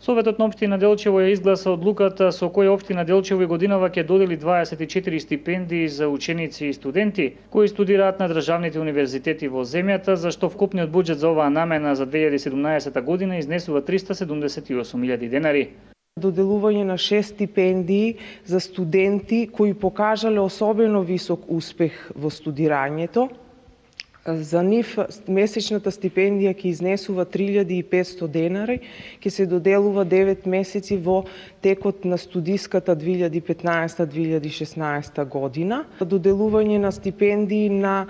Советот на општина Делчево ја изгласа одлуката со која општина Делчево и годинава ќе додели 24 стипендии за ученици и студенти кои студираат на државните универзитети во земјата, за што вкупниот буџет за оваа намена за 2017 година изнесува 378.000 денари. Доделување на 6 стипендии за студенти кои покажале особено висок успех во студирањето. За нив месечната стипендија ќе изнесува 3.500 денари, ќе се доделува 9 месеци во текот на студиската 2015-2016 година. Доделување на стипендии на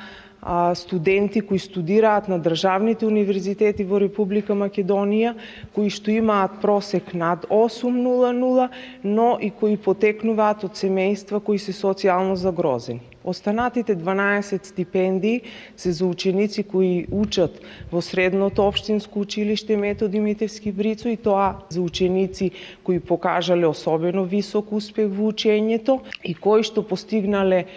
студенти кои студираат на државните универзитети во Република Македонија, кои што имаат просек над 8.00, но и кои потекнуваат од семејства кои се социјално загрозени. Останатите 12 стипендии се за ученици кои учат во средното општинско училиште Методи Митевски Брицо, и тоа за ученици кои покажале особено висок успех во учењето и кои што постигнале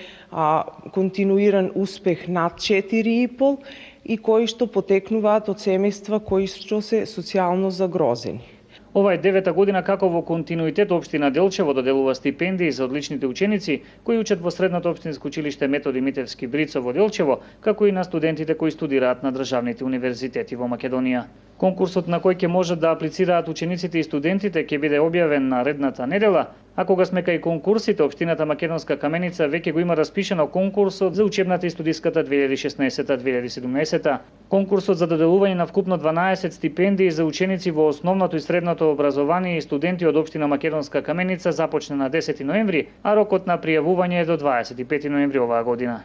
континуиран успех над 4,5 и кои што потекнуваат од семејства кои што се социјално загрозени. Ова е 9-та година како во континуитет општина Делчево доделува стипендии за одличните ученици кои учат во средното општинско училиште Методи Митевски Брицо во Делчево, како и на студентите кои студираат на државните универзитети во Македонија. Конкурсот на кој ќе можат да аплицираат учениците и студентите ќе биде објавен наредната недела, а кога сме кај конкурсите, општината Македонска Каменица веќе го има распишано конкурсот за учебната и студиската 2016-2017. Конкурсот за доделување на вкупно 12 стипендии за ученици во основното и средното образование и студенти од општина Македонска Каменица започна на 10 ноември, а рокот на пријавување е до 25 ноември оваа година.